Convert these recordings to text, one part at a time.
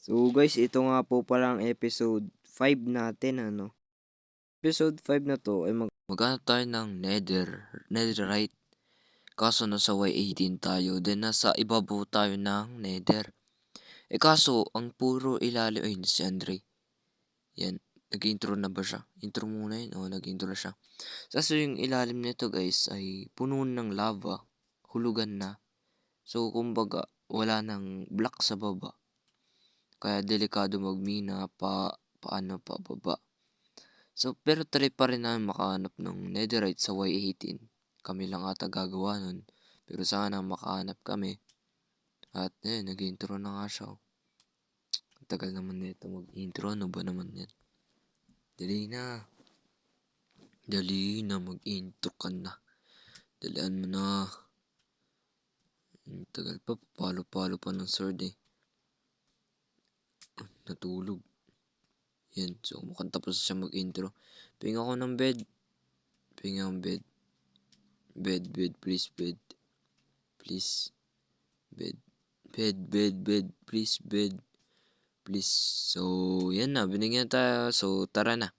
So guys, ito nga po palang episode 5 natin Episode 5 na to ay maghanap tayo ng netherite. Kaso nasa Y18 tayo, then nasa ibabaw tayo ng nether. Kaso ang puro ilalim ay si Andre. Yan, nag-intro na ba siya? Intro muna yun, nag-intro na siya. Kaso yung ilalim nito guys ay puno ng lava, hulugan na. So kumbaga, wala nang block sa baba. Kaya delikado magmina paano pa baba. So, pero try pa rin namin makahanap ng netherite sa Y18. Kami lang ata gagawa nun. Pero sana makahanap kami. At nag-intro na nga siya. Tagal naman nito mag-intro. Ano ba naman yan? Dali na mag-intro ka na. Dalian mo na. Tagal pa. Palo-palo pa ng sword natulog. Yan. So, mukhang tapos siya mag-intro. Ping ako ng bed. Ping akong bed. Bed, please, bed. Please. Bed, please, bed. Please. So, yan na. Binigyan tayo. So, tara na.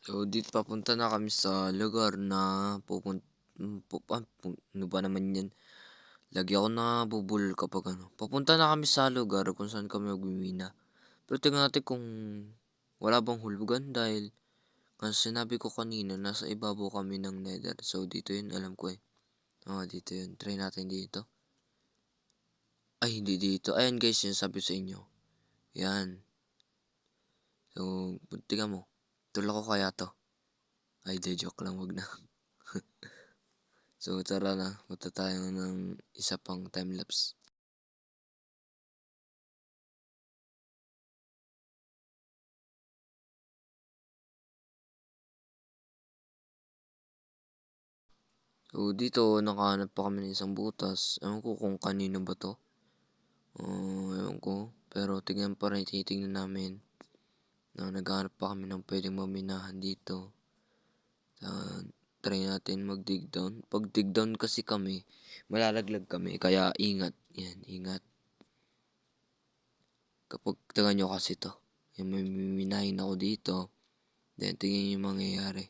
So, dito papunta na kami sa lugar na ano ba naman yan? Lagi ako nabubul kapag Papunta na kami sa lugar kung saan kami magmimina. Pero tingnan natin kung wala bang hulugan dahil kasi sinabi ko kanina, nasa ibabaw kami ng nether. So, dito yun. Alam ko dito yun. Try natin dito. Ay, hindi dito. Ayan guys, yung sabi sa inyo. Yan. So, tingnan mo. Tulak ko kaya to. Ay, joke lang. Wag na. So, tara na. Punta tayo ng isa pang time-lapse. So, dito, nakahanap pa kami ng isang butas. Ewan ko kung kanino ba to. Ewan ko. Pero, tingnan pa rin. Titingnan namin. Naghahanap pa kami ng pwedeng maminahan dito. Try natin mag-dig down. Pag dig down kasi kami, malalaglag kami. Kaya, ingat. Yan, ingat. Kapag tingnan nyo kasi to. Yung may minahin ako dito. Then, tingnan yung mangyayari.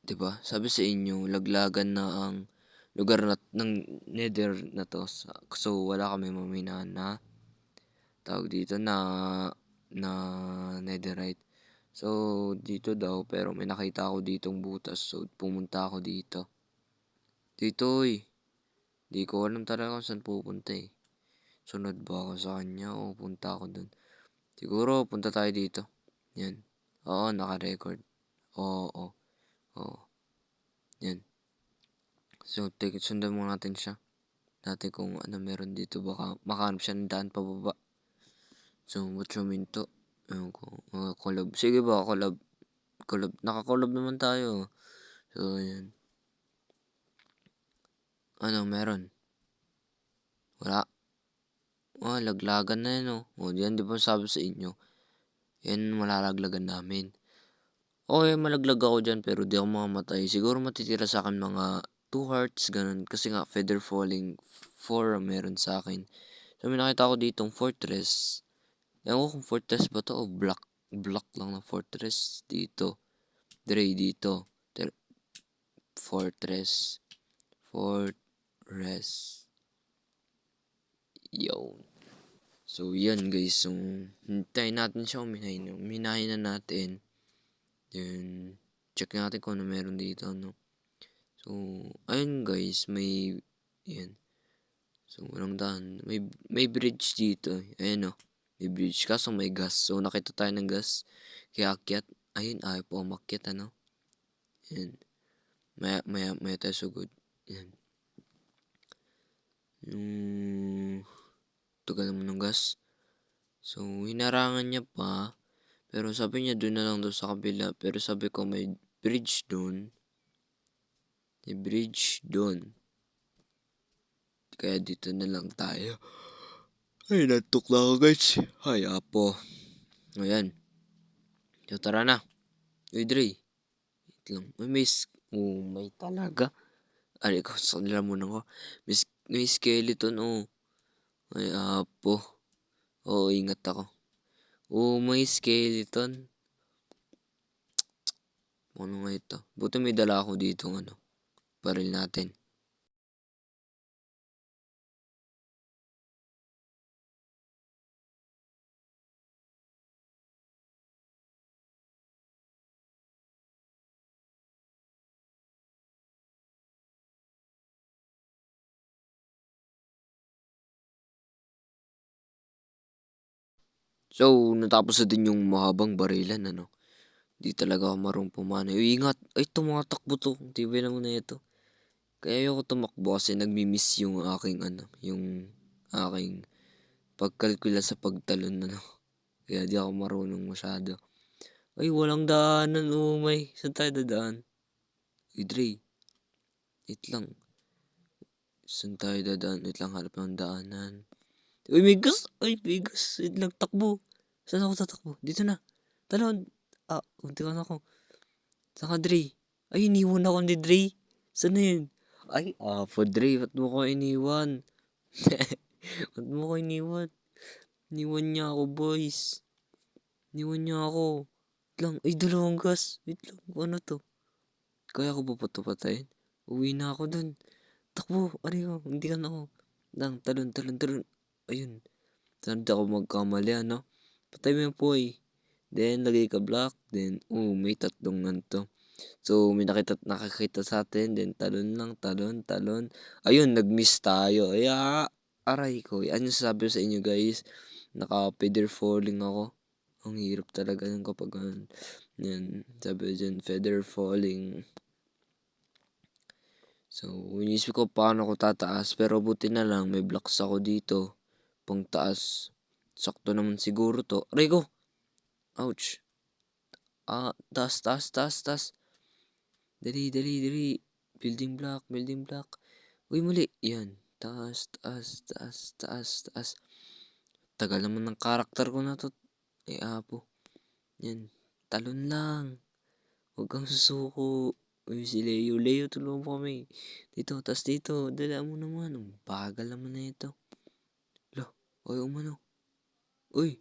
Diba? Sabi sa inyo, laglagan na ang lugar ng nether na to. So, wala kami maminahan na tawag dito na netherite. So, dito daw, pero may nakita ako ditong butas. So, pumunta ako dito. Dito, di ko alam talaga kung saan pupunta Sunod ba ako sa kanya o punta ako dun? Siguro, punta tayo dito. Yan. Oo, naka-record. Oo. Yan. So, sundan mo natin siya. Natin kung ano meron dito. Baka makahanap siya ng daan pababa. So, what you mean to? Ewan ko. Collab. Sige ba, collab. Naka-collab naman tayo. So, yan. Ano, meron? Wala. Laglagan na yan yan, di ba sabi sa inyo? Yan, malalaglagan namin. Okay, malaglag ako dyan, pero di ako mamamatay. Siguro matitira sa akin mga 2 hearts, ganun. Kasi nga, feather falling 4 meron sa akin. So, may nakita ko ditong fortress. Ewan ko kung fortress ba to o block lang ng fortress dito. Dito. Fortress. Yo. So, yan guys. So, hintayin natin siya uminahin. Uminahin na natin. Then, check natin kung ano meron dito, So, ayun guys. Yan. So, walang daan. May bridge dito. Ayan may bridge. Kaso may gas. So, nakita tayo ng gas. Kaya akyat. Ayun, ayaw po umakyat, Yan. Maya tayo sugod. Yan. Tagal naman ng gas. So, hinarangan niya pa. Pero sabi niya doon na lang daw sa kabila. Pero sabi ko may bridge doon. May bridge doon. Kaya dito na lang tayo. Ay, natuk na ako guys. Ay, apo. Ayan. So, tara na. Uy, Dre. Wait lang. May talaga. Aray ko, sakla mo na ko. May skeleton, oh. Ay, apo. Oo, ingat ako. May skeleton. Ano nga ito? Buti may dala ako dito, baril natin. So, natapos na din yung mahabang barilan, Di talaga ako marunong pumana. Uy, ingat! Ay, tumatakbo to. Tibay naman na ito. Kaya ayoko tumakbo kasi nagmi-miss yung aking, yung aking pagkalkula sa pagtalon, Kaya di ako marunong masyado. Ay, walang daanan, may. Saan tayo dadaan? Uy, Dre. Wait lang. Saan tayo dadaan? Wait lang, hanap ng daanan. Uy, may gas! Ay, may gas! Wait lang, takbo. Saan ako tatakbo? Dito na. Talon. Unti ka na ako. Saan ka, Dre? Ay, iniwan ako ni Dre. Saan na yun? Ay, Dre, ba't mo ko iniwan? Ba't mo ko iniwan? Iniwan niya ako, boys. Iniwan niya ako. Wait lang, ay, dalawang gas. Wait lang, ano to? Kaya ako ba patatayin? Uwi na ako dun. Takbo, aray ko, hindi ka na ako. Talon. Ayun. Saan ako magkamali, Patay mo yung poy. Then, lagay ka block. Then, may tatlong ganito. So, may nakakita sa atin. Then, talon. Ayun, nag-miss tayo. Ay, aray ko. Ano sabi ko sa inyo, guys? Naka-feather falling ako. Ang hirap talaga ng kapag yan, sabi ko dyan, feather falling. So, inisip ko paano ko tataas. Pero buti na lang, may blocks ako dito. Pang taas. Sakto naman siguro to. Aray ko! Ouch! Taas. Dali. Building block. Uy, muli. Yan. Taas. Tagal naman ng karakter ko na to. Ay, apo. Yan. Talon lang. Huwag kang susuko. Uy, si Leo. Leo, tulungan mo kami. Dito, tas dito. Dala mo naman. Ang bagal naman na ito. Lo, ay, umano. Uy.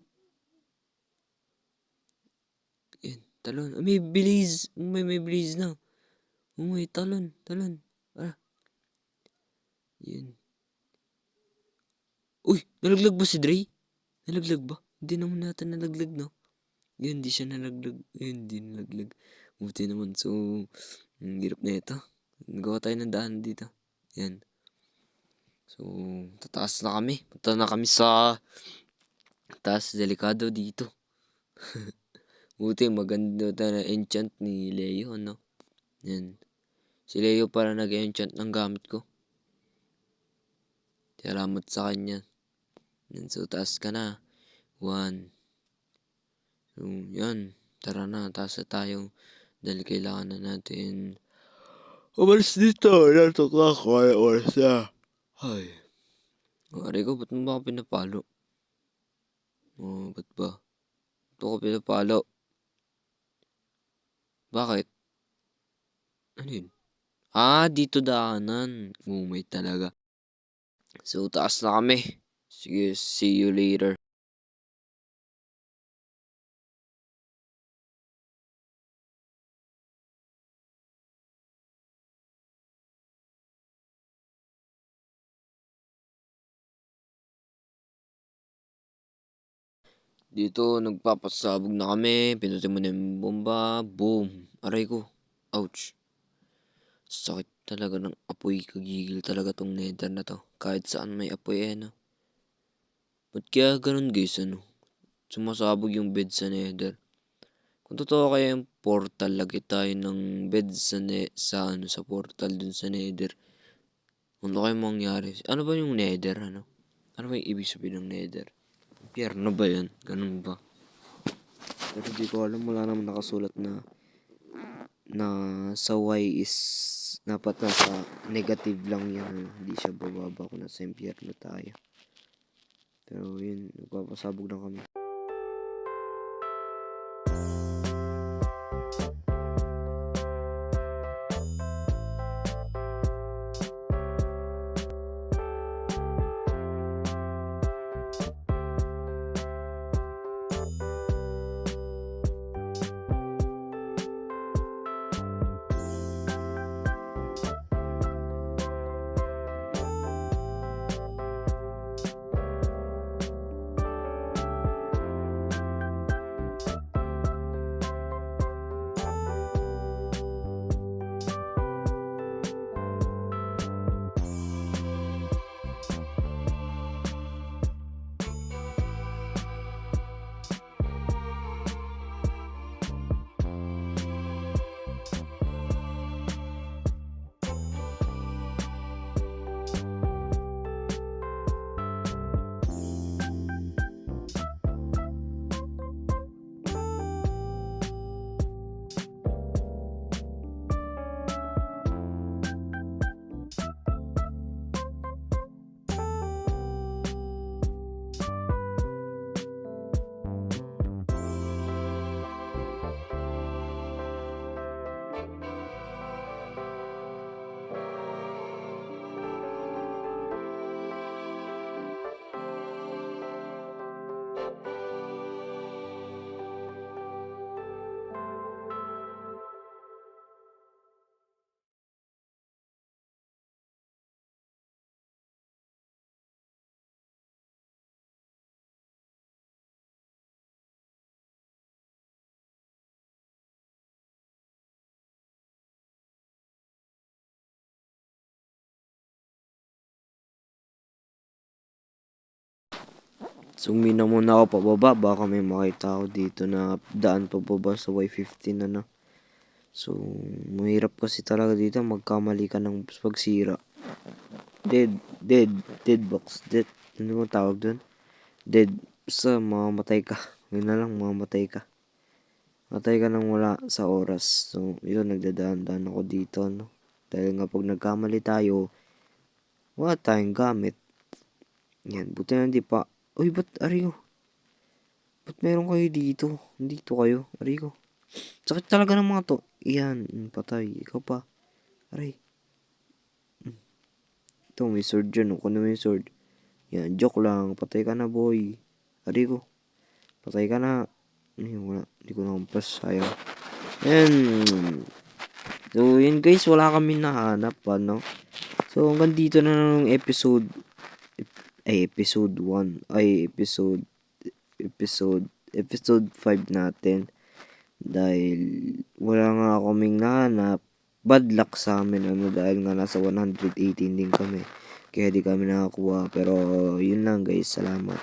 Yan, talon. May blaze. May blaze na. May talon. Yan. Uy, nalaglag ba si Dre? Nalaglag ba? Hindi naman natin nalaglag, no? Yun, hindi siya nalaglag. Yun, hindi nalaglag. Buti naman. So, hirap na ito. Gawa tayo ng daan dito. Yan. So, tataas na kami. Punta na kami sa taas. Delikado dito. Buti, maganda na enchant ni Leo, Yan. Si Leo para nag-enchant ng gamit ko. Salamat sa kanya. Yan, so, taas ka na. 1. So, yan. Tara na, taas na tayo. Dahil kailangan na natin umalis dito. Natukla ko ay oras na. Ay. Aray ko, ba't mo ba ako pinapalo? Ba't ba? Ba't ako pinapalo? Bakit? Ano yun? Dito daanan. May talaga. So, taas na kami. Sige, see you later. Dito, nagpapasabog na kami. Pinutin mo na yung bomba. Boom. Aray ko. Ouch. Sakit talaga ng apoy. Kagigil talaga tong nether na to. Kahit saan may apoy, Ba't kaya ganun, guys, Sumasabog yung bed sa nether. Kung totoo kaya yung portal, lagay tayo ng bed sa portal dun sa nether. Ano kayo mangyari? Ano ba yung nether, Ano ba yung ibig sabihin ng nether? Pierno ba yan? Ganun ba? Pero di ko alam, wala naman nakasulat na sa Y is dapat nasa negative lang yan. Hindi siya bababa kung nasa impyerno tayo. Pero yun, nagpapasabog na kami. Sumina muna ako pababa, baka may makita ako dito na daan pababa sa Y15 ano. So, mahirap kasi talaga dito, magkamali ka ng pagsira. Dead box, dead, ano mo tawag doon? Dead, basta mamamatay ka. Yun na lang, mamamatay ka. Matay ka nang wala sa oras. So, yun, nagdadaan-daan ako dito, no? Dahil nga pag nagkamali tayo, wala tayong gamit. Yan, buti na hindi pa. Uy, ba't Arigo? Ba't meron kayo dito? Dito kayo, Arigo. Sakit talaga ng mga to. Yan, patay. Ikaw pa. Aray. Ito, may sword dyan. Kunin mo yung sword. Yan, joke lang. Patay ka na, boy. Arigo. Patay ka na. Ay, wala. Hindi ko nakampas. Sayang. Yan. So, yun guys. Wala kami nahanap, ano. So, hanggang dito na ng episode. Episode 1. Episode 5 natin. Dahil wala nga kaming nahanap. Bad luck sa amin, ano, dahil nga nasa 118 din kami. Kaya di kami nakakuha. Pero, yun lang guys. Salamat.